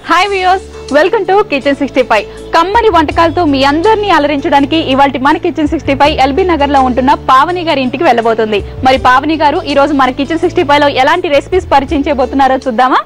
Hi viewers, welcome to kitchen 65. కమ్మని వంటకాలతో మీ అందరినీ అలరించడానికి ఇవాల్టి మన కిచెన్ 65 ఎల్బీ నగర్ లో ఉంటున్న పావని గారి ఇంటికి వెళ్ళబోతుంది. మరి పావని గారు ఈ రోజు మన కిచెన్ 65 లో ఎలాంటి రెసిపీస్ పరిచయం చేయబోతున్నారో చూద్దామా?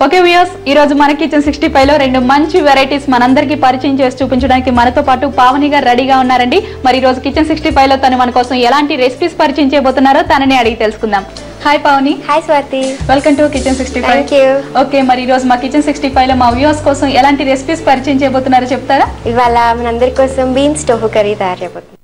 ఓకే వ్యూయర్స్, ఈ రోజు మన కిచెన్ 65 లో రెండు మంచి వెరైటీస్ మనందరికీ పరిచయం చేసి చూపించడానికి మనతో పాటు పావని గారు రెడీగా ఉన్నారండి. మరి ఈ రోజు కిచెన్ 65 లో తను మన కోసం ఎలాంటి రెసిపీస్ పరిచయం చేయబోతున్నారో తనని అడిగి తెలుసుకుందాం. Hi Pavani. Hi Swathi. Welcome to kitchen 65. Thank you. Okay, మరి ఈ రోజు మా కిచెన్ 65 లో మా వ్యూయర్స్ కోసం ఎలాంటి రెసిపీస్ పరిచయం చేయబోతున్నారో చెప్తారా? ఇవాళ మనందరి కోసం బీన్స్ టోఫు కర్రీ తయారు చేయబోతున్నాం.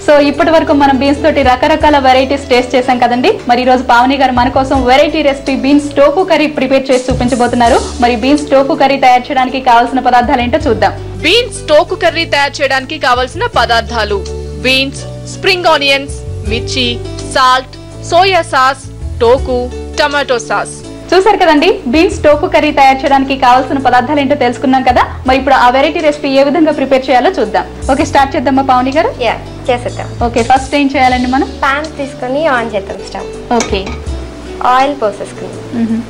సో ఇప్పటి వరకు మనం బీన్స్ తోటి రకరకాల వెరైటీస్ టేస్ట్ చేసాం కదండి. మరి ఈ రోజు పావని గారు మన కోసం variety recipe beans tofu curry prepare చేసి చూపించబోతున్నారు. మరి బీన్స్ టోఫు కర్రీ తయారు చేయడానికి కావాల్సిన పదార్థాలు ఏంటో చూద్దాం. బీన్స్ టోఫు కర్రీ తయారు చేయడానికి కావాల్సిన పదార్థాలు: బీన్స్, స్ప్రింగ్ ఆనియన్స్, మిర్చి, సాల్ట్, సోయా సాస్, టోకు, టమాటో సాస్. చూసారు కదండి, బీన్స్ టోఫు కర్రీ తయారు చేయడానికి కావాల్సిన పదార్థాలు ఏంటో తెలుసుకున్నాం కదా. మరి ఇప్పుడు ఆ వెరైటీ రెసిపీ ఏ విధంగా ప్రిపేర్ చేయాలో చూద్దాం. ఓకే, స్టార్ట్ చేద్దామా పావని గారు? చేసేద్దాం. ఓకే, ఫస్ట్ ఏం చేయాలండి మనం? పాన్ తీసుకొని ఆన్ చేద్దాం స్టవ్. ఓకే, ఆయిల్ పోసేసుకుందాం.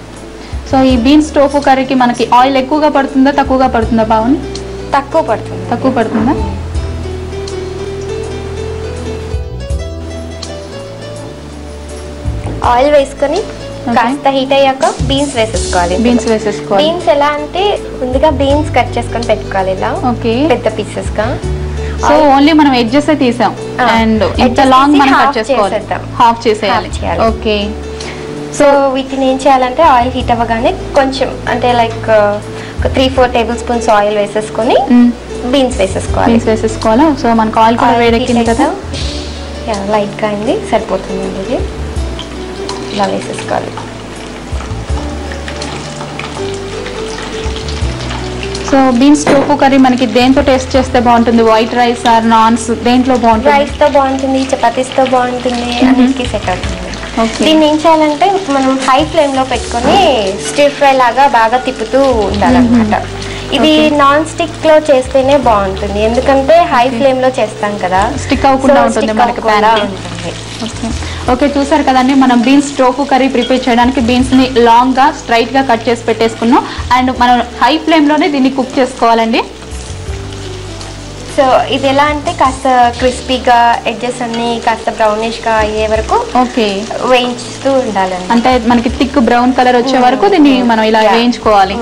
సో ఈ బీన్స్ టోఫు కర్రీకి మనకి ఆయిల్ ఎక్కువగా పడుతుందా తక్కువగా పడుతుందా పావని? తక్కువ పడుతుంది. తక్కువ పడుతుందా? ఆయిల్ వేసుకొని కాస్త హీట్ అయ్యాక బీన్స్ వేసేసుకోవాలి. బీన్స్ ఎలా అంటే ముందుగా బీన్స్ కట్ చేసుకొని పెట్టుకోవాలి ఇలా. ఓకే, పెద్ద పీసెస్ గా. సో ఓన్లీ మనం ఎడ్జెస్ తీసాం అండ్ ఇంత లాంగ్ మనం కట్ చేసుకోవాలి. హాఫ్ చేసేయాలి. ఓకే, సో వీటిని ఏం చేయాలంటే ఆయిల్ హీట్ అవ్వగానే కొంచెం అంటే లైక్ 3-4 టేబుల్ స్పూన్స్ ఆయిల్ వేసేసుకొని బీన్స్ వేసేసుకోవాలి. సో మనకు ఆయిల్ కూడా వేడెక్కింది కదా. లైట్ గా అయింది, సరిపోతుంది. ఇది ఇలా వేసేసుకోవాలి. సో బీన్స్ టోఫు కర్రీ మనకి దేంతో టేస్ట్ చేస్తే బాగుంటుంది? వైట్ రైస్ ఆర్ నాన్స్, దేంట్లో బాగుంటుంది? రైస్ తో బాగుంటుంది, చపాతీస్ తో బాగుంటుంది, అన్నిటికీ సెట్ అవుతుంది. దీన్ని ఏం చేయాలంటే మనం హై ఫ్లేమ్ లో పెట్టుకొని స్టిర్ ఫ్రై లాగా బాగా తిప్పుతూ ఉండాలన్నమాట. ఇది నాన్ స్టిక్ లో చేస్తేనే బాగుంటుంది, ఎందుకంటే హై ఫ్లేమ్ లో చేస్తాం కదా, స్టిక్ అవ్వకుండా ఉంటుంది మనకి ప్యాన్. ఓకే, చూసారు కదండి, మనం బీన్స్ టోఫు కర్రీ ప్రిపేర్ చేయడానికి బీన్స్ ని లాంగ్ గా స్ట్రైట్ గా కట్ చేసి పెట్టేసుకున్నాం. అండ్ మనం హై ఫ్లేమ్ లోనే దీన్ని కుక్ చేసుకోవాలండి. సో ఇది ఎలా అంటే కాస్త క్రిస్పీగా ఎడ్జెస్ అన్ని కాస్త బ్రౌనిష్ గా అయ్యే వరకు వేయించుతూ ఉండాలండి. అంటే మనకి థిక్ బ్రౌన్ కలర్ వచ్చే వరకు దీన్ని మనం ఇలా వేయించుకోవాలి.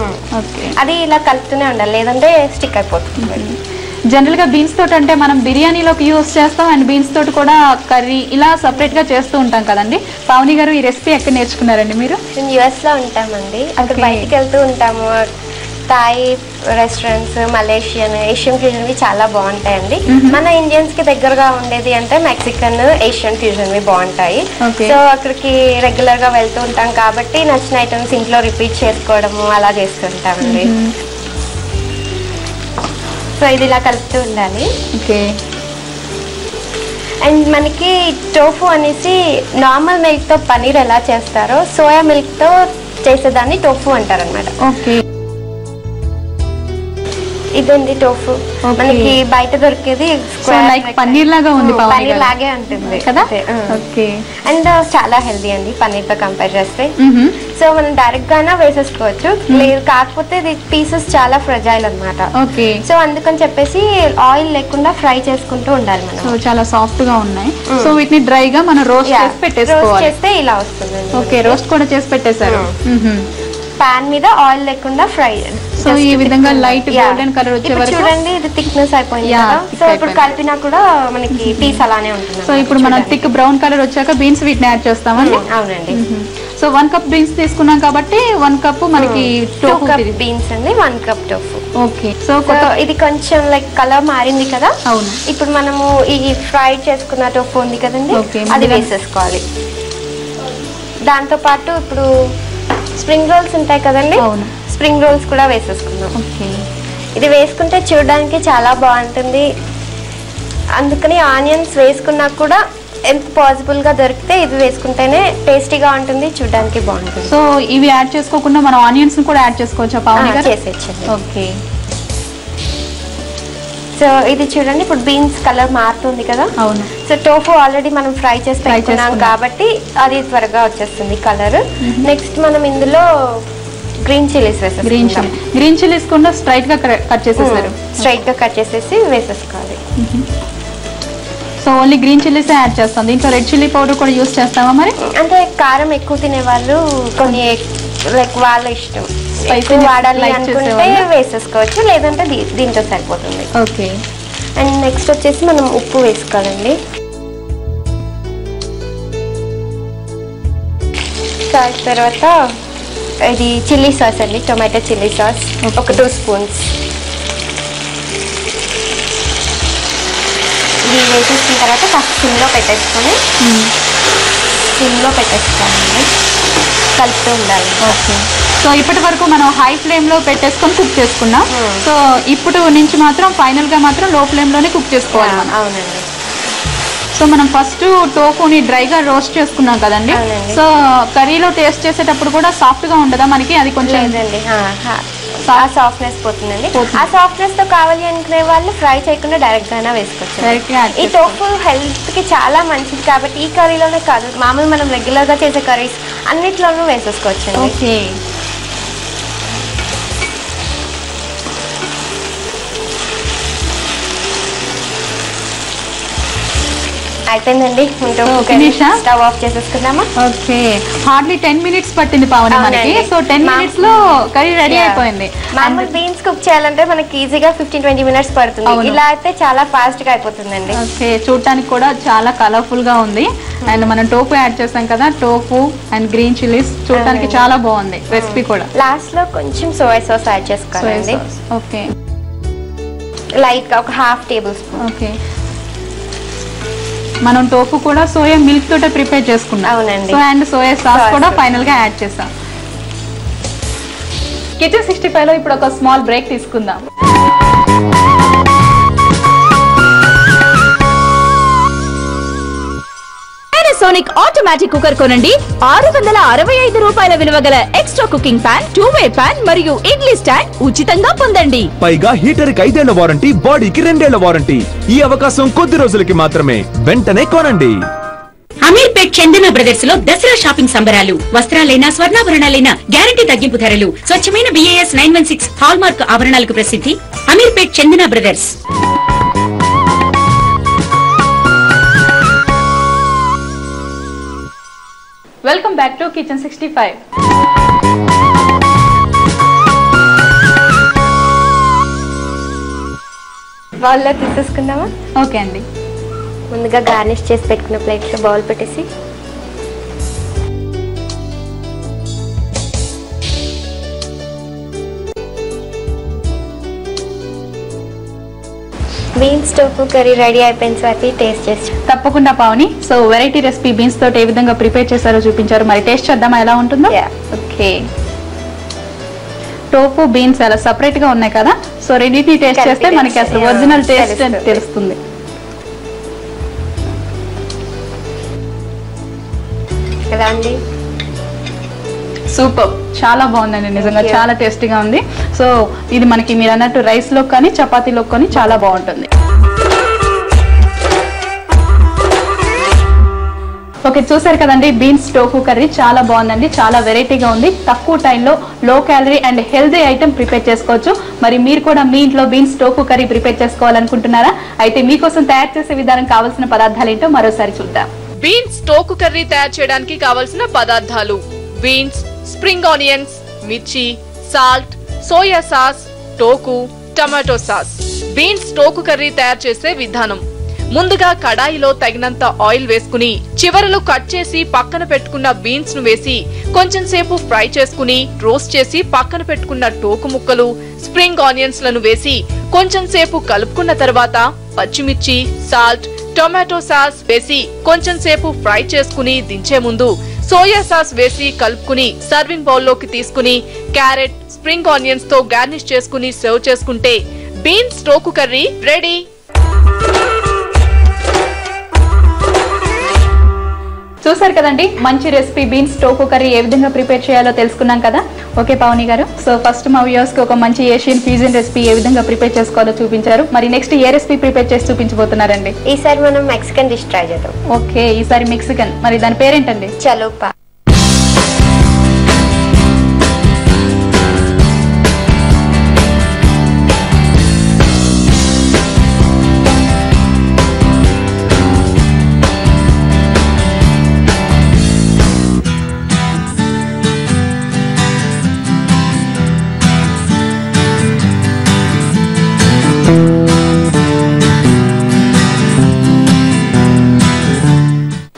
అది ఇలా కలుపుతూనే ఉండాలి, లేదంటే స్టిక్ అయిపోతుంది. జనరల్ గా బీన్స్ తోటి అంటే మనం బిర్యానీలోకి యూస్ చేస్తాం అండ్ బీన్స్ తోటి కూడా కర్రీ ఇలా సపరేట్ గా చేస్తూ ఉంటాం కదండి. పావని గారు, ఈ రెసిపీ ఎక్కడ నేర్చుకున్నారండి మీరు? మేము US లో ఉంటామండి. అక్కడ బయటికి వెళ్తూ ఉంటాము. Thai restaurants, Malaysian, Asian fusion చాలా బాగుంటాయండి. మన ఇండియన్స్ కి దగ్గరగా ఉండేది అంటే మెక్సికన్, ఏషియన్ ఫ్యూజన్ బాగుంటాయి. సో అక్కడికి రెగ్యులర్ గా వెళ్తూ ఉంటాం కాబట్టి నచ్చిన ఐటమ్స్ ఇంట్లో రిపీట్ చేసుకోవడము అలా చేస్తుంటామండి. సో ఇది ఇలా కలుపుతూ ఉండాలి. ఓకే, అండ్ మనకి టోఫు అనేసి నార్మల్ మిల్క్ తో పనీర్ ఎలా చేస్తారో సోయా మిల్క్ తో చేసేదాన్ని టోఫు అంటారు అనమాట. ఓకే, ఇదండి టోఫు. మనకి బయట దొరికేది పన్నీర్ లాగా ఉంది, పన్నీర్ లాగే ఉంటుంది కదా. ఓకే, అండ్ చాలా హెల్దీ అండి పన్నీర్ తో కంపేర్ చేస్తే. సో మనం డైరెక్ట్ గానే వేసేసుకోవచ్చు, లేదు కాకపోతే పీసెస్ చాలా ఫ్రెజైల్ అన్నమాట. ఓకే, సో అందుకని చెప్పేసి ఆయిల్ లేకుండా ఫ్రై చేసుకుంటూ ఉండాలి మనం. సో చాలా సాఫ్ట్ గా ఉన్నాయి. సో వీటిని డ్రై గా మనం రోస్ట్ చేసి పెట్టేసుకోవాలి. చేస్తే ఇలా వస్తుంది. ఓకే, రోస్ట్ కూడా చేసి పెట్టేశారు. పాన్ మీద ఆయిల్ లేకుండా ఫ్రై. సో ఈ విధంగా లైట్ గోల్డెన్ కలర్ వచ్చే వరకు చూడండి. ఇది థిక్నెస్ అయిపోయింది కదా. సో ఇప్పుడు కలిపినా కూడా మనకి పీస్ అలానే ఉంటుంది. సో ఇప్పుడు మనం థిక్ బ్రౌన్ కలర్ వచ్చాక బీన్స్ వీటిని యాడ్ చేస్తామండి. అవునండి. సో 1 కప్ బీన్స్ తీసుకున్నాం కాబట్టి 1 కప్ మనకి టోఫు బీన్స్ అండి, 1 కప్ టోఫు. ఓకే. సో ఇది కొంచెం లైక్ కలర్ మారింది కదా. అవును. ఇప్పుడు మనము ఈ ఫ్రై చేసుకున్న టోఫు ఉంది కదండి, అది వేసేసుకోవాలి. దాంతో పాటు ఇప్పుడు స్ప్రింగ్ రోల్స్ ఉంటాయి కదండి, స్ప్రింగ్ రోల్స్ కూడా వేసేసుకుందాం. ఇది వేసుకుంటే చూడడానికి చాలా బాగుంటుంది. అందుకని ఆనియన్స్ వేసుకున్నా కూడా ఎంత పాసిబుల్ గా దొరికితే ఇది వేసుకుంటేనే టేస్టీగా ఉంటుంది, చూడడానికి బాగుంటుంది. సో ఇవి యాడ్ చేసుకోకుండా మనం ఆనియన్స్ కూడా యాడ్ చేసుకోవచ్చా పావని గారు? చేసేయచ్చు. ఓకే. సో ఇది చూడండి ఇప్పుడు బీన్స్ కలర్ మారుతుంది కదా. అవును. సో టోఫు ఆల్రెడీ మనం ఫ్రై చేసి పెట్టుకున్నాం కాబట్టి అది త్వరగా వచ్చేస్తుంది కలర్. నెక్స్ట్ మనం ఇందులో గ్రీన్ చిల్లీస్ వేసేస్తాం. గ్రీన్ చిల్లీస్ కూడా స్ట్రైట్ గా కట్ చేసేసారు. స్ట్రైట్ గా కట్ చేసేసి వేసేసుకోవాలి. So only green chillies add చేస్తాం. దీంట్లో రెడ్ చిల్లీ పౌడర్ కూడా యూస్ చేస్తామా మరి? అంటే కారం ఎక్కువ తినే వాళ్ళు కొన్ని లైక్ వాళ్ళ ఇష్టం, స్పైసీ వాడాలి అనుకుంటే వేసేసుకోవచ్చు, లేదంటే దీంతో సరిపోతుంది. ఓకే. అండ్ నెక్స్ట్ వచ్చేసి మనం ఉప్పు వేసుకోవాలండి. తర్వాత ఇది చిల్లీ సాస్ అండి, టొమాటో చిల్లీ సాస్ ఒక 2 స్పూన్స్. ఇది వేసేసిన తర్వాత ఫస్ట్ సిమ్లో పెట్టేసుకోవాలండి, కలుపుతూ ఉండాలి. ఓకే. సో ఇప్పటి వరకు మనం హై ఫ్లేమ్ లో పెట్టేసుకొని కుక్ చేసుకున్నాం. సో ఇప్పుడు నుంచి మాత్రం ఫైనల్ గా మాత్రం లో ఫ్లేమ్ లోనే కుక్ చేసుకోవాలి. అవునండి. సో మనం ఫస్ట్ టోఫుని డ్రైగా రోస్ట్ చేసుకున్నాం కదండి. సో కర్రీలో టేస్ట్ చేసేటప్పుడు కూడా సాఫ్ట్ గా ఉండదా మనకి? అది కొంచెం సాఫ్ట్నెస్ పోతుందండి. ఆ సాఫ్ట్నెస్ తో కావాలి అనుకునే వాళ్ళు ఫ్రై చేయకుండా డైరెక్ట్ గానే వేసుకోవచ్చు. ఈ టోఫు హెల్త్ కి చాలా మంచిది కాబట్టి ఈ కర్రీలోనే కాదు, మామూలు మనం రెగ్యులర్ గా చేసే కర్రీస్ అన్నిట్లోనూ వేసేసుకోవచ్చు. ఓకే. అయిపోయిందండి. స్టవ్ ఆఫ్ చేసేసుకుందామా? ఓకే. హార్డ్లీ 10 minutes పట్టింది పావని మనకి. సో 10 minutes లో కర్రీ రెడీ అయిపోయింది. మామూలు బీన్స్ కుక్ చేయాలంటే మనకి ఈజీగా 15-20 minutes పడుతుంది. ఇలా అయితే చాలా ఫాస్ట్ గా అయిపోతుందండి. ఓకే. చూడటానికి కూడా చాలా కలర్ఫుల్ గా ఉంది. అండ్ మనం టోఫు యాడ్ చేసాం కదా, టోఫు అండ్ గ్రీన్ చిల్లీస్ చూడటానికి చాలా బాగుంది. రెసిపీ కూడా లాస్ట్ లో కొంచెం సోయా సాస్ యాడ్ చేసుకోవాలండి. ఓకే. లైట్ గా ఒక 1/2 tablespoon. ఓకే. మనం టోఫు కూడా సోయా మిల్క్ తోటే ప్రిపేర్ చేసుకున్నాం. అవునండి. సో అండ్ సోయా సాస్ కూడా ఫైనల్ గా యాడ్ చేసాం. కిచెన్ 65 లో ఇప్పుడు ఒక స్మాల్ బ్రేక్ తీసుకుందాం. Panasonic ఆటోమేటిక్ కుక్కర్ కొనండి. 665 రూపాయల విలువ గల extra cooking pan, 2-way pan మరియు ఇడ్లీ స్టాండ్ ఉచితంగా పొందండి. పైగా హీటర్ కి 5 ఏళ్ల వారంటీ, బాడీకి 2 ఏళ్ల వారంటీ. ఈ అవకాశం కొద్ది రోజులకి మాత్రమే, వెంటనే కొనండి. అమీర్పేట్ చందన బ్రదర్స్ లో దసరా షాపింగ్ సంబరాలు. వస్త్రాలైనా స్వర్ణాభరణాలైనా గ్యారంటీ తగ్గింపు ధరలు. స్వచ్ఛమైన BAS 916 హాల్ మార్క్ ఆభరణాలకు ప్రసిద్ధి Ameerpet Chandana brothers. Welcome back to kitchen 65. బౌల్లో తీసేసుకుందామా? ఓకే అండి. ముందుగా గార్నిష్ చేసి పెట్టుకున్న ప్లేట్ లో బౌల్ పెట్టేసి బీన్స్ టోఫు కర్రీ రెడీ అయిపోయింది. స్వాతి టేస్ట్ చేసి. తప్పకుండా Pavani. So variety recipe beans తోటి ఏ విధంగా ప్రిపేర్ చేశారో చూపించారు. మరి టేస్ట్ చేద్దామా ఎలా ఉంటుందో? ఓకే. టోఫు బీన్స్ అలా సపరేట్ గా ఉన్నాయి కదా. సో రెండింటిని టేస్ట్ చేస్తే మనకి అసలు ఒరిజినల్ టేస్ట్ తెలుస్తుంది. కదా అండి, సూపర్. చాలా బాగుందండి, నిజంగా చాలా టేస్టీగా ఉంది. సో ఇది మనకి మీరు అన్నట్టు రైస్ లో కానీ చపాతీలో కానీ చాలా బాగుంటుంది. ఓకే, చూసారు కదండి బీన్స్ టోఫు కర్రీ చాలా బాగుందండి. చాలా వెరైటీగా ఉంది. తక్కువ టైంలో low calorie and healthy item prepare చేసుకోవచ్చు. మరి మీరు కూడా మీ ఇంట్లో బీన్స్ టోఫు కర్రీ ప్రిపేర్ చేసుకోవాలనుకుంటున్నారా? అయితే మీకోసం తయారు చేసే విధానం కావాల్సిన పదార్థాలు ఏంటో మరోసారి చూద్దాం. బీన్స్ టోఫు కర్రీ తయారు చేయడానికి కావలసిన పదార్థాలు: బీన్స్, స్ప్రింగ్ ఆనియన్స్, మిర్చి, సాల్ట్, సోయా సాస్, టోకు, టమాటో సాస్. బీన్స్ టోకు కర్రీ తయారు చేసే విధానం. ముందుగా కడాయిలో తగినంత ఆయిల్ వేసుకుని చివరలు కట్ చేసి పక్కన పెట్టుకున్న బీన్స్ ను వేసి కొంచెం సేపు ఫ్రై చేసుకుని రోస్ట్ చేసి పక్కన పెట్టుకున్న టోకు ముక్కలు, స్ప్రింగ్ ఆనియన్స్ లను వేసి కొంచెం సేపు కలుపుకున్న తర్వాత పచ్చిమిర్చి, సాల్ట్, టొమాటో సాస్ వేసి కొంచెం సేపు ఫ్రై చేసుకుని దించే ముందు సోయా సాస్ వేసి కలుపుకుని సర్వింగ్ బౌల్ లోకి తీసుకుని క్యారెట్, స్ప్రింగ్ ఆనియన్స్ తో గార్నిష్ చేసుకుని సర్వ్ చేసుకుంటే బీన్స్ టోకు కర్రీ రెడీ. చూసారు కదండి, మంచి రెసిపీ బీన్స్ టోకు కర్రీ ఏ విధంగా ప్రిపేర్ చేయాలో తెలుసుకున్నాం కదా. ఓకే పావని గారు, సో ఫస్ట్ మా వ్యూవర్స్ కి ఒక మంచి ఏషియన్ ఫ్యూజన్ రెసిపీ ఏ విధంగా ప్రిపేర్ చేసుకోవాలో చూపించారు. మరి నెక్స్ట్ ఏ రెసిపీ ప్రిపేర్ చేసి చూపించబోతున్నారండి? ఈసారి మనం మెక్సికన్ డిష్ ట్రై చేద్దాం. ఓకే, ఈసారి మెక్సికన్. మరి దాని పేరేంటండి? చలోపా.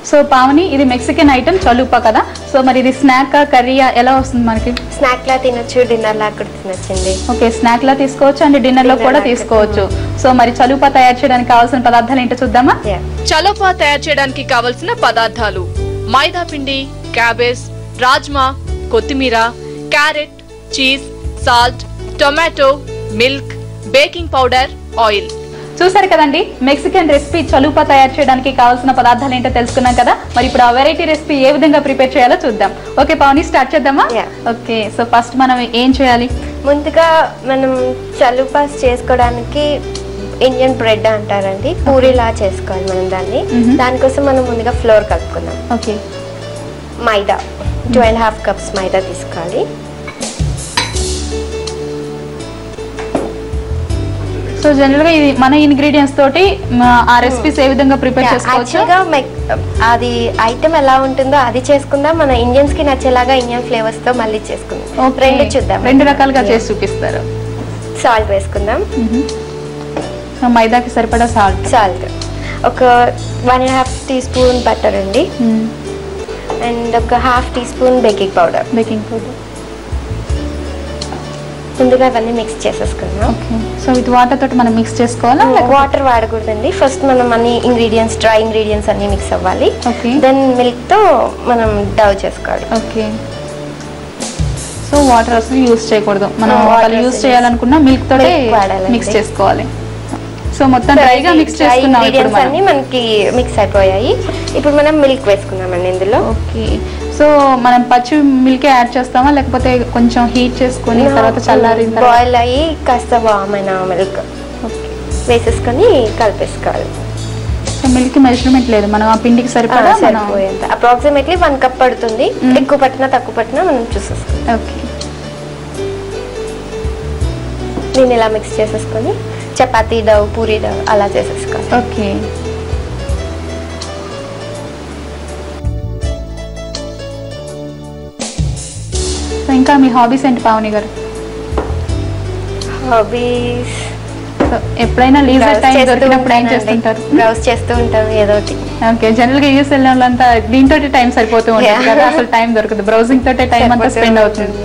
సో పావని, ఇది మెక్సికన్ ఐటమ్ చలుపా కదా. సో మరి ఇది స్నాక్ కర్రీయా ఎలా వస్తుంది మనకి? స్నాక్ లా తినొచ్చు, డిన్నర్ లా కూడా తినొచ్చండి. ఓకే, స్నాక్ లా తీసుకోవచ్చు అండ్ డిన్నర్ లో కూడా తీసుకోవచ్చు. సో మరి చలుపా తయారు చేయడానికి కావాల్సిన పదార్థాలు ఏంటో చూద్దామా? చలోపా తయారు చేయడానికి కావలసిన పదార్థాలు: మైదా పిండి, క్యాబేజ్, రాజ్మా, కొత్తిమీర, carrot, cheese, salt, tomato, milk, baking powder, oil. చూసారు కదండి, మెక్సికన్ రెసిపీ చలుపా తయారు చేయడానికి కావాల్సిన పదార్థాలు ఏంటో తెలుసుకున్నాం కదా. మరి ఇప్పుడు ఆ వెరైటీ రెసిపీ ఏ విధంగా ప్రిపేర్ చేయాలో చూద్దాం. ఓకే పావని, స్టార్ట్ చేద్దామా? ఓకే, సో ఫస్ట్ మనం ఏం చేయాలి? ముందుగా మనం చలుపాస్ చేసుకోవడానికి ఇండియన్ బ్రెడ్ అంటారండి, పూరిలా చేసుకోవాలి మనం దాన్ని. దానికోసం మనం ముందుగా ఫ్లోర్ కలుపుకుందాం. ఓకే, మైదా 2.5 కప్స్ మైదా తీసుకోవాలి. సో జనరల్ గా ఇది మన ఇంగ్రీడియంట్స్ తోటి ఆ రెసిపీస్ ఏ విధంగా ప్రిపేర్ చేసుకోవచ్చు? అది ఐటమ్ ఎలా ఉంటుందో అది చేసుకుందాం, మన ఇండియన్స్ కి నచ్చేలాగా ఇండియన్ ఫ్లేవర్స్ తో మళ్ళీ చేసుకుందాం. రెండు చూద్దాం, రెండు రకాలుగా చేసి చూపిస్తారు. సాల్ట్ వేసుకుందాం. సో మైదాకి సరిపడా సాల్ట్, ఒక 1.5 టీ స్పూన్ బటర్ అండి, అండ్ ఒక 1/2 టీ స్పూన్ బేకింగ్ పౌడర్. ముందుగా అవన్నీ మిక్స్ చేసేసుకుందాం. సో విత్ వాటర్ తోటి మనం మిక్స్ చేసుకోవాలా? వాటర్ వాడకూడదండి. ఫస్ట్ మనం అన్ని ఇంగ్రీడియంట్స్, డ్రై ఇంగ్రీడియంట్స్ అన్ని మిక్స్ అవ్వాలి. దెన్ మిల్క్ తో మనం డవ్ చేసుకోవాలి. ఓకే, సో వాటర్ అసలు యూజ్ చేయకూడదు. మనం యూజ్ చేయాలనుకున్న మిల్క్ తోటి మిక్స్ చేసుకోవాలి. సో మొత్తం డ్రైగా మిక్స్ చేసుకున్నాం. ఇంగ్రీడియంట్స్ అన్ని మనకి మిక్స్ అయిపోయాయి. ఇప్పుడు మనం మిల్క్ వేసుకుందామండి ఇందులో. ఓకే, సో మనం పచ్చి మిల్కే యాడ్ చేస్తామా లేకపోతే కొంచెం హీట్ చేసుకొని తర్వాత చల్లారిన తర్వాత బాయిల్ అయ్యి కాస్త వామ్ అయిన మిల్క్ వేసేసుకొని కలిపేసుకోవాలి. సో మిల్క్ మెజర్మెంట్ లేదు, మనం ఆ పిండికి సరిపడా సరిపోయేంత అప్రాక్సిమేట్లీ 1 కప్ పడుతుంది. ఎక్కువ పట్టినా తక్కువ పట్టినా మనం చూసేసుకోవాలి. ఓకే, దీన్ని ఇలా మిక్స్ చేసేసుకొని చపాతీ డవ్, పూరి డవ్ అలా చేసేసుకోవాలి. ఓకే, ఇంకా మీ హాబీస్ ఏంటి పావని గారు? హాబీస్ ఎప్పుడైనా లీజర్ టైం దొరికినప్పుడు ఏం చేస్తుంటారు? బ్రౌజ్ చేస్తూ ఉంటాం ఏదో ఒకటి. ఓకే, జనరల్ గా యూఎస్ వెళ్ళిన వాళ్ళంతా దీంతో టైం సరిపోతూ ఉంటుంది కదా, అసలు టైం దొరకదు, బ్రౌజింగ్ తోటే టైం అంతా స్పెండ్ అవుతుంది.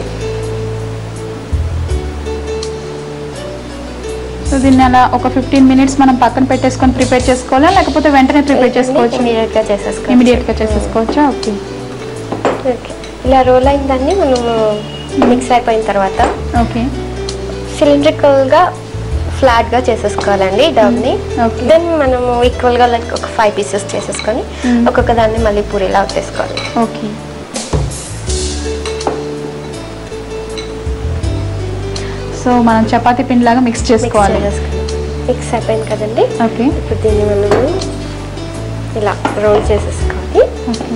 సో దీన్ని అలా ఒక 15 మినిట్స్ మనం పక్కన పెట్టేసుకొని ప్రిపేర్ చేసుకోవాలా లేకపోతే వెంటనే ప్రిపేర్ చేసుకోవచ్చు? ఇమీడియట్ గా చేసేసుకోవచ్చా? ఓకే, ఇలా రోల్ అయిన దాన్ని మనము మిక్స్ అయిపోయిన తర్వాత ఓకే సిలిండ్రికల్ గా ఫ్లాట్ గా చేసేసుకోవాలండి డవ్ ని. దెన్ మనము ఈక్వల్ గా లైక్ ఒక 5 పీసెస్ చేసేసుకొని ఒక్కొక్క దాన్ని మళ్ళీ పూరిలా వచ్చేసుకోవాలి. ఓకే, సో మనం చపాతీ పిండి లాగా మిక్స్ చేసుకోవాలి. మిక్స్ అయిపోయింది కదండి. ఓకే, ఇప్పుడు దీన్ని మనము ఇలా రోల్ చేసేసుకోవాలి. ఓకే,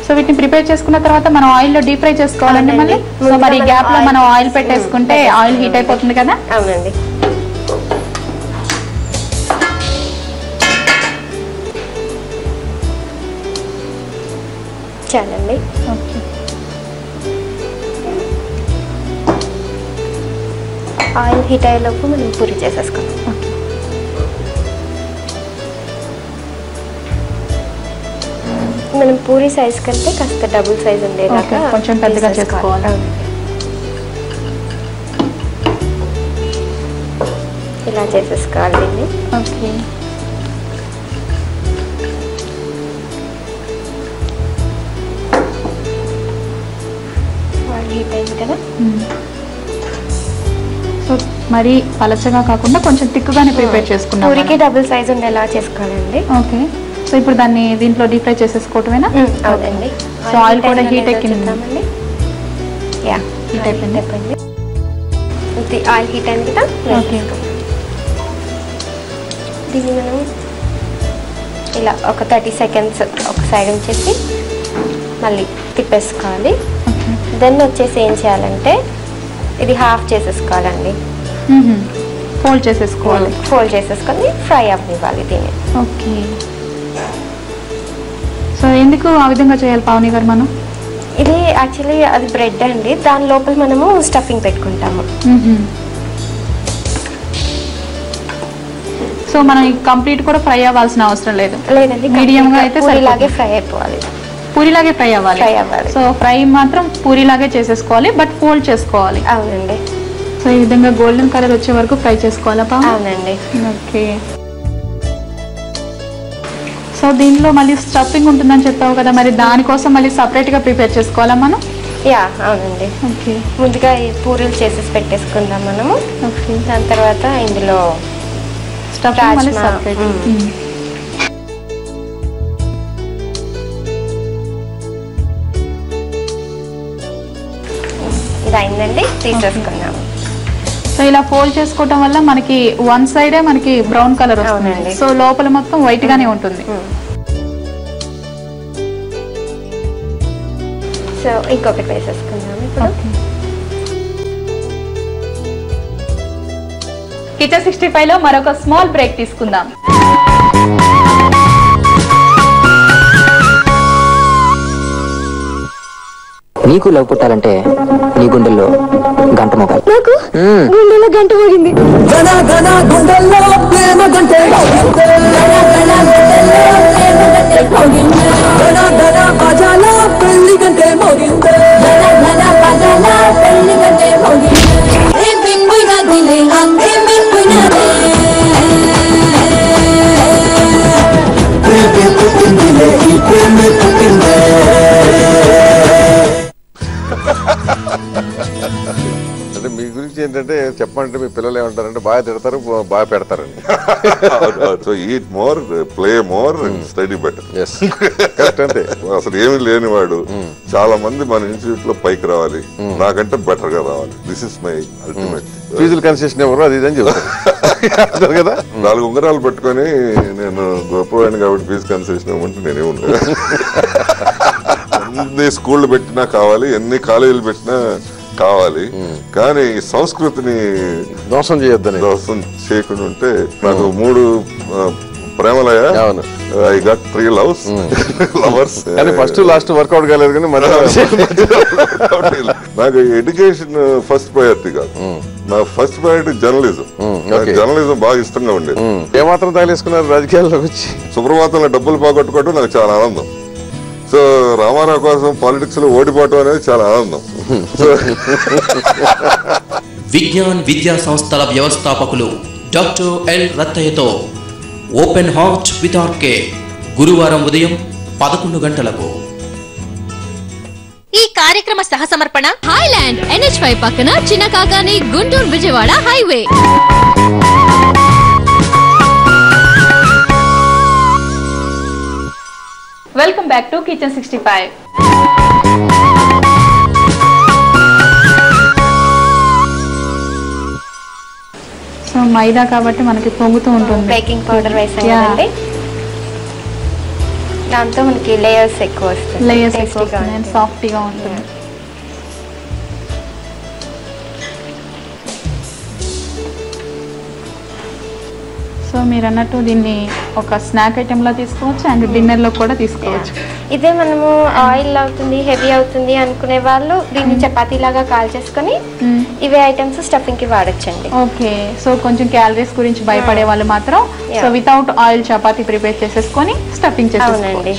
సో వీటిని ప్రిపేర్ చేసుకున్న తర్వాత మనం ఆయిల్ లో డీప్ ఫ్రై చేసుకోవాలండి మళ్ళీ. సో మరి గ్యాప్ లో మనం ఆయిల్ పెట్టేసుకుంటే ఆయిల్ హీట్ అయిపోతుంది కదా. అవునండి, చాలండి. ఓకే, ఆయిల్ హీట్ అయ్యేలోపు మనం పూరి చేసేసుకుందాం. మనం పూరి సైజ్ కంటే కాస్త డబుల్ సైజ్ ఉండేలాగా కొంచెం పెద్దగా చేసుకోవాలి. ఇలా చేసేసుకోవాలి దీన్ని. ఓకే. హీట్ అయింది కదా. సో మరి పలచగా కాకుండా కొంచెం తిక్కుగానే ప్రిపేర్ చేసుకున్నాం. పూరికి డబుల్ సైజ్ ఉండేలా చేసుకోవాలండి. ఓకే. సో ఇప్పుడు దాన్ని దీంట్లో డీప్ ఫ్రై చేసేసుకోవటమేనా? అవునండి. సో ఆయిల్ కూడా హీట్ ఎక్కింది. యా హీట్ అయిపోయింది. ఇది ఆయిల్ హీట్ అయింది కదా. ఓకే. దీన్ని మనం ఇలా ఒక 30 సెకండ్స్ ఒక సైడ్ ఉంచేసి మళ్ళీ తిప్పేసుకోవాలి. దెన్ వచ్చేసి ఏం చేయాలంటే ఇది హాఫ్ చేసేసుకోవాలండి. ఫోల్డ్ చేసేసుకోవాలి. ఫోల్డ్ చేసేసుకొని ఫ్రై అవ్వాలి దీన్ని. ఓకే. సో ఎందుకు ఆ విధంగా చేయాలి పావని గారు మనం? ఇది యాక్చువల్లీ అది బ్రెడ్ అండి, దాని లోపల మనము స్టఫింగ్ పెట్టుకుంటాము. సో మనం కంప్లీట్ కూడా ఫ్రై అవ్వాల్సిన అవసరం లేదు. లేదండి, మీడియం గా అయితే పూరిలాగే ఫ్రై అయిపోవాలి. పూరిలాగే ఫ్రై అవ్వాలి. సో ఫ్రై మాత్రం పూరిలాగే చేసేసుకోవాలి, బట్ ఫోల్డ్ చేసుకోవాలి. అవునండి. సో ఈ విధంగా గోల్డెన్ కలర్ వచ్చే వరకు ఫ్రై చేసుకోవాలా పావు? అవునండి. ఓకే. సో దీనిలో మళ్ళీ స్టఫింగ్ ఉంటుందని చెప్పావు కదా, మరి దానికోసం మళ్ళీ సపరేట్ గా ప్రిపేర్ చేసుకోవాలా మనం? యా అవునండి. ఓకే. ముందుగా ఈ పూరీలు చేసేసి పెట్టేసుకుందాం మనము. ఓకే. దాని తర్వాత ఇందులో స్టఫింగ్ మళ్ళీ సపరేట్. ఇది అయిందండి, తీసేసుకుందాము. సో ఇలా ఫోల్డ్ చేసుకోవటం వల్ల మనకి వన్ సైడే మనకి బ్రౌన్ కలర్ వస్తుంది. సో లోపల మొత్తం వైట్ గానే ఉంటుంది. సో ఇంకొకటి వేసేసుకుందాము ఇప్పుడు. కిచెన్ 65 లో మరొక స్మాల్ బ్రేక్ తీసుకుందాం. నీకు లవ్ పుట్టాలంటే నీ గుండెల్లో గంట మోగాలి. నాకు గుండెలో గంట మోగింది. అంటే మీ గురించి ఏంటంటే చెప్పమంటే మీ పిల్లలు ఏమంటారంటే బాగా తిడతారు, బాగా పెడతారని. So eat more, play more, study better. Correct. అంటే అసలు ఏమీ లేనివాడు చాలా మంది మన ఇన్స్టిట్యూట్ లో పైకి రావాలి, నాకంటే బెటర్ గా రావాలి. This is my ultimate. ఫీజులు కన్సెషన్ ఎవరు అది ఇదని చెప్తారు కదా. 4 ఉంగరాలు పెట్టుకొని నేను గొప్పవాడిని కాబట్టి ఫీజు కన్సెషన్ ఇవ్వమంటే నేనేముండదు. ఎన్ని స్కూళ్ళు పెట్టినా కావాలి, ఎన్ని కాలేజీలు పెట్టినా కావాలి, కానీ ఈ సంస్కృతిని దోషం చేయొద్దని, దోషం చేయకుండా ఉంటే నాకు 3 ప్రేమలయ. I got 3 lovers. కానీ ఫస్ట్ లాస్ట్ వర్కౌట్ కాలేదు, కానీ నాకు ఎడ్యుకేషన్ ఫస్ట్ ప్రయారిటీ కాదు. నా ఫస్ట్ ప్రయారిటీ జర్నలిజం. జర్నలిజం బాగా ఇష్టంగా ఉండేది. ఏమాత్రం తగిలేసుకున్నారు రాజకీయాల్లోకి వచ్చి? సుప్రభాతంలో డబ్బులు పోగొట్టుకోవడం నాకు చాలా ఆనందం. సో రామారావు కోసం పాలిటిక్స్ లో ఓడిపోవటం అనేది చాలా ఆనందం. విజ్ఞాన్ విద్యా సంస్థల వ్యవస్థాపకులు డాక్టర్ ఎల్ రత్తయ్యతో ఓపెన్ హార్ట్ విత్ ఆర్కే గురువారం ఉదయం 11 గంటలకు. ఈ కార్యక్రమ సహ సమర్పణ హాయ్లాండ్ NH5 పక్కన Chinakakani Guntur Vijayawada highway. Welcome back to kitchen 65. So maida కాబట్టి మనకి పొంగుతూ ఉంటుంది. బేకింగ్ పౌడర్ వేసాం కదండి, దాంతో మనకి లేయర్స్ ఎక్కువ వస్తాయి. లేయర్స్ ఎక్కువ వస్తాయి, సాఫ్ట్గా ఉంటుంది. సో సో మీరు అన్నట్టు దీన్ని ఒక స్నాక్ ఐటెం లా తీసుకోవచ్చు అండ్ డిన్నర్ లో కూడా తీసుకోవచ్చు. ఇదే మనము ఆయిల్ అవుతుంది హెవీ అవుతుంది అనుకునే వాళ్ళు దీన్ని చపాతీ లాగా కాల్ చేసుకొని ఇవే ఐటమ్స్ స్టఫింగ్ కి వాడొచ్చండి. ఓకే, సో కొంచెం క్యాలరీస్ గురించి భయపడే వాళ్ళు మాత్రం so without oil chapati prepare చేసేసుకొని స్టఫింగ్ చేసేసుకోండి.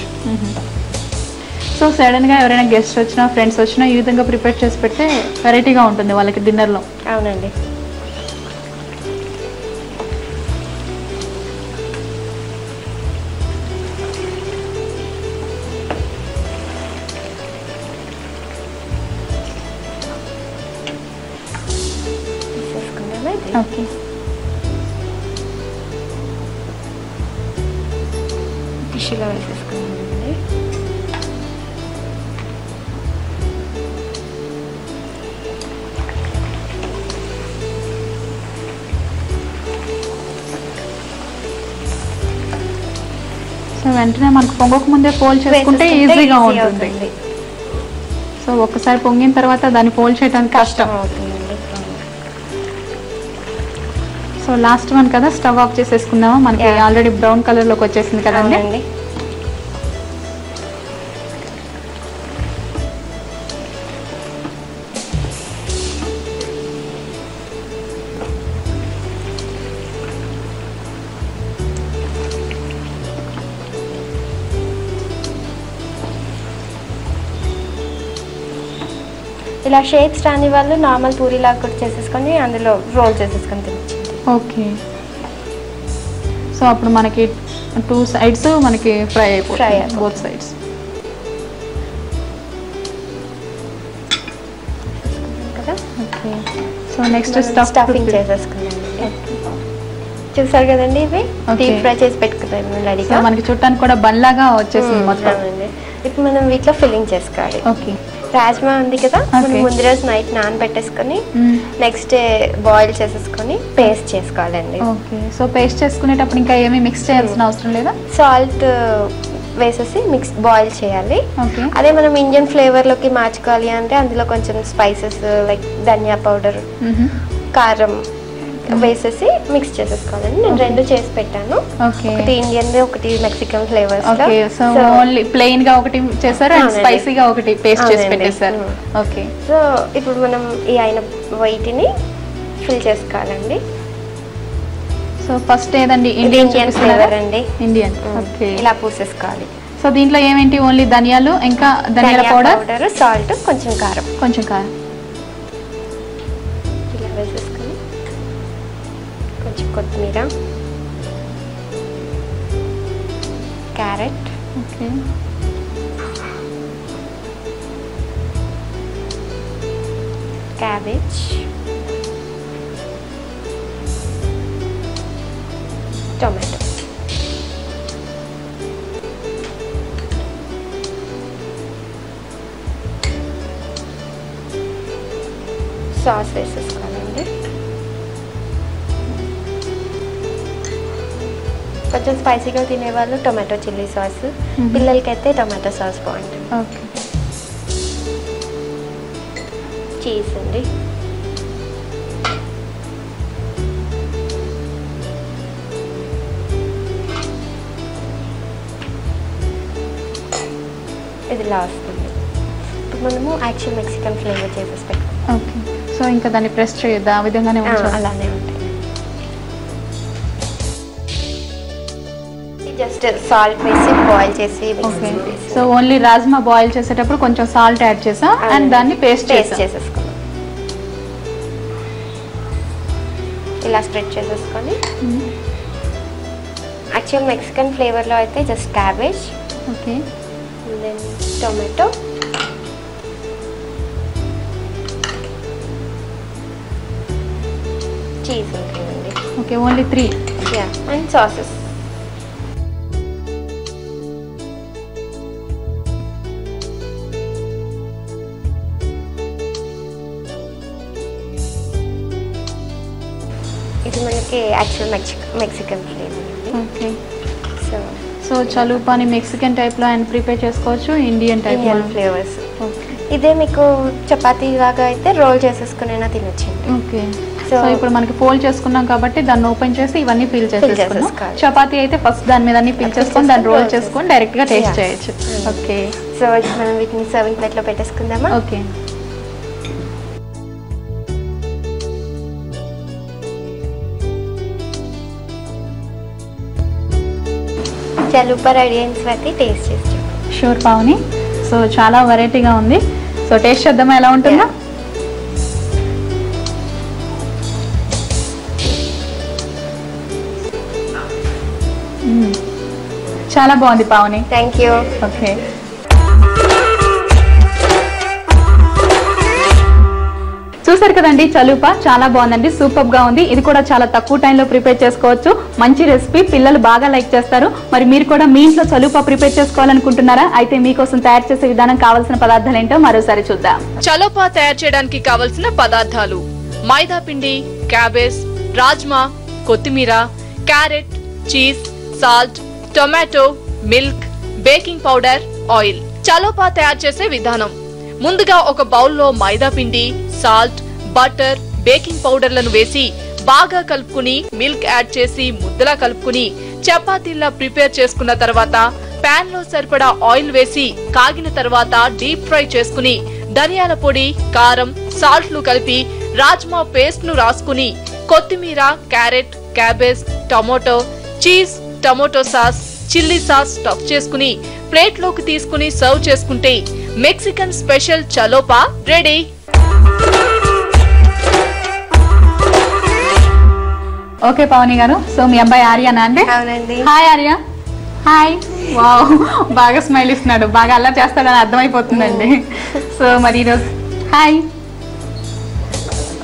సో సడన్ గా ఎవరైనా గెస్ట్ వచ్చినా ఫ్రెండ్స్ వచ్చినా ఈ విధంగా ప్రిపేర్ చేసి పెడితే వెరైటీగా ఉంటుంది వాళ్ళకి డిన్నర్ లో. అవునండి. ఓకే, టిష్యూలో వేసేసుకున్నామండి. సో వెంటనే మనకు పొంగక ముందే ఫోల్డ్ చేసుకుంటే ఈజీగా ఉంటుంది. సో ఒక్కసారి పొంగిన తర్వాత దాన్ని ఫోల్డ్ చేయడానికి కష్టం అవుతుందండి. సో లాస్ట్ వన్ కదా, స్టవ్ ఆఫ్ చేసేసుకుందామా? మనకి ఆల్రెడీ బ్రౌన్ కలర్ లోకి వచ్చేసింది కదండి. ఇలా షేప్స్ రాని వాళ్ళు నార్మల్ పూరి లాగా కూడా చేసేసుకొని అందులో రోల్ చేసేసుకొని తినచ్చు. ఓకే, సో అప్పుడు మనకి 2 సైడ్స్ మనకి ఫ్రై అయిపోతాయి, both sides. Okay, so next stuffing చేసేసుకున్నాం. చూసారు కదండి, ఇవి డీప్ ఫ్రై చేసి పెట్టుకుంటాం రెడీగా. మనకి చుట్టానికి కూడా బండ్లాగా వచ్చేసింది మొత్తం. ఇప్పుడు మనం వీటిలో ఫిల్లింగ్ చేసుకోవాలి. ఓకే, రాజ్మా ఉంది కదా, మనం ముందు రోజు నైట్ నానబెట్టేసుకొని నెక్స్ట్ డే బాయిల్ చేసేసుకొని పేస్ట్ చేసుకోవాలండి. ఓకే, సో పేస్ట్ చేసుకునేటప్పుడు ఇంకా ఏమీ మిక్స్ చేయాల్సిన అవసరం లేదా? సాల్ట్ వేసేసి బాయిల్ చేయాలి. అదే మనం ఇండియన్ ఫ్లేవర్ లోకి మార్చుకోవాలి అంటే అందులో కొంచెం స్పైసెస్ లైక్ ధనియా పౌడర్, కారం వేసేసి మిక్స్ చేసేసుకోవాలండి. నేను 2 చేసి పెట్టాను, ఒకటి ఇండియన్ ఒకటి Mexican flavours. Okay, so only plain గా ఒకటి చేశారు అండ్ స్పైసీగా ఒకటి పేస్ట్ చేసి పెట్టేశారు. ఓకే, సో ఇప్పుడు మనం ఈ అయిన వైట్ని ఫిల్ చేసుకోవాలండి. సో ఫస్ట్ ఏదండి? ఇండియన్ ఫ్లేవర్ అండి, ఇండియన్. ఓకే, ఇలా పూసేసుకోవాలి. సో దీంట్లో ఏమేంటి? ఓన్లీ ధనియాలు, ఇంకా ధనియాల పౌడర్, సాల్ట్, కొంచెం కారం. ఇలా వేసేసుకొని కొంచెం కొత్తిమీర, carrot, okay, cabbage, tomato, sauce వేసేసుకోవాలండి. కొంచెం స్పైసీగా తినేవాళ్ళు టొమాటో చిల్లీ సాస్, పిల్లలకైతే టొమాటో సాస్ బాగుంటుంది. ఓకే, చీజ్ అండి, ఇది లాస్ట్ అండి. ఇప్పుడు మనము యాక్చువల్ మెక్సికన్ ఫ్లేవర్ చేసేసి పెట్టాం. ఓకే, సో ఇంకా దాన్ని ప్రెస్ చేయొద్దా? ఆ విధంగానే అలానే ఉంటాయి. జస్ట్ సాల్ట్ వేసి బాయిల్ చేసి. Okay, so only rajma boil చేసేటప్పుడు కొంచెం సాల్ట్ యాడ్ చేసాం అండ్ దాన్ని పేస్ట్ చేసేసుకున్నాం. ఇలా స్ప్రెడ్ చేసేసుకొని యాక్చువల్ మెక్సికన్ ఫ్లేవర్లో అయితే just cabbage, okay, then tomato, cheese ఉంటుందండి. Okay, only 3. And sauces. ఇది మనకి యాక్చువల్ మెక్సికన్ ఫ్లేవర్ అండి. ఓకే, సో చలుపాని మెక్సికన్ టైప్ లో ఆయన ప్రిపేర్ చేసుకోవచ్చు, ఇండియన్ ఫ్లేవర్స్. ఇదే మీకు చపాతీ లాగా అయితే రోల్ చేసేసుకునైనా తినొచ్చండి. ఓకే, సో ఇప్పుడు మనకి ఫోల్డ్ చేసుకున్నాం కాబట్టి దాన్ని ఓపెన్ చేసి ఇవన్నీ ఫిల్ చేసేసుకున్నాం. చపాతీ అయితే ఫస్ట్ దాని మీద అన్ని ఫిల్ చేసుకొని దాన్ని రోల్ చేసుకొని డైరెక్ట్ గా టేస్ట్ చేయొచ్చు. ఓకే, సో మనం వీటిని సర్వింగ్ ప్లేట్ లో పెట్టేసుకుందామా? ఓకే. చలుపా రెడీ అయిన స్వాతి, టేస్ట్ చేసి షూర్ పావని. సో చాలా వెరైటీగా ఉంది. సో టేస్ట్ చేద్దామా ఎలా ఉంటుందో? చాలా బాగుంది పావని. Thank you. ఓకే, చూసారు కదండి చలుపా, చాలా బాగుందండి, సూపర్ గా ఉంది. ఇది కూడా చాలా తక్కువ టైంలో ప్రిపేర్ చేసుకోవచ్చు. మంచి రెసిపీ, పిల్లలు బాగా లైక్ చేస్తారు. మరి మీరు కూడా మీ ఇంట్లో చలుపా ప్రిపేర్ చేసుకోవాలనుకుంటున్నారా? అయితే మీకోసం తయారు చేసే విధానం, కావాల్సిన పదార్థాలు ఏంటో మరోసారి చూద్దాం. చలుపా తయారు చేయడానికి కావలసిన పదార్థాలు: మైదా పిండి, క్యాబేజ్, రాజ్మా, కొత్తిమీర, carrot, cheese, salt, tomato, milk, baking powder, oil. Chalupa తయారు చేసే విధానం: ముందుగా ఒక బౌల్లో మైదా పిండి, సాల్ట్, బటర్, బేకింగ్ పౌడర్లను వేసి బాగా కలుపుకుని మిల్క్ యాడ్ చేసి ముద్దలా కలుపుకుని చపాతీల్లా ప్రిపేర్ చేసుకున్న తర్వాత పాన్ లో సరిపడా ఆయిల్ వేసి కాగిన తర్వాత డీప్ ఫ్రై చేసుకుని ధనియాల పొడి, కారం, సాల్ట్ లు కలిపి రాజ్మా పేస్ట్ ను రాసుకుని కొత్తిమీర, carrot, cabbage, tomato, cheese, tomato sauce, chilli sauce stuff చేసుకుని ప్లేట్ లోకి తీసుకుని సర్వ్ చేసుకుంటే Mexican special chalupa ready. Okay Pavani గారు, సో మీ అబ్బాయి ఆర్యనా అండి? అవునండి. హాయ్ ఆర్య. హాయ్. వావ్, బాగా స్మైల్ ఇస్తున్నాడు, బాగా అల్లరి చేస్తాడని అర్థమైపోతుందండి. సో మరి ఈరోజు హాయ్.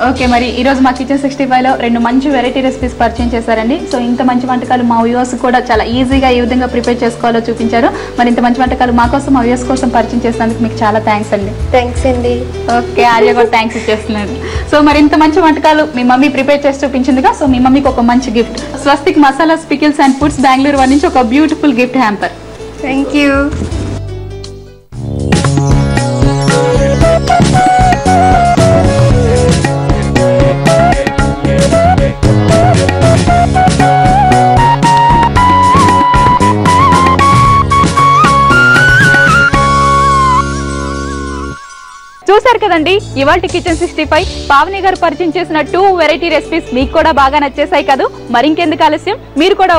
ఓకే, మరి ఈరోజు మా కిచెన్ 65లో 2 మంచి వెరైటీ రెసిపీస్ పరిచయం చేశారండి. సో ఇంత మంచి వంటకాలు మా వ్యూవర్స్ కూడా చాలా ఈజీగా ఏ విధంగా ప్రిపేర్ చేసుకోవాలో చూపించారు. మరి ఇంత మంచి వంటకాలు మా కోసం, మా వ్యూవర్స్ కోసం పరిచయం చేసినందుకు మీకు చాలా థ్యాంక్స్ అండి. థ్యాంక్స్ అండి. ఓకే, ఆర్య కూడా థ్యాంక్స్ ఇచ్చేస్తున్నాడు. సో మరి ఇంత మంచి వంటకాలు మీ మమ్మీ ప్రిపేర్ చేసి చూపించిందిగా, సో మీ మమ్మీకి ఒక మంచి gift, Swastik masalas pickles and foods Bengaluru వారి నుంచి ఒక beautiful gift hamper. Thank you. చూసారు కదండి ఇవాల్టి కిచెన్ 65 పావని గారు పరిచయం చేసిన 2 వెరైటీ రెసిపీస్ మీకు కూడా బాగా నచ్చేసాయి కదా. మరింకెందుకు ఆలస్యం, మీరు కూడా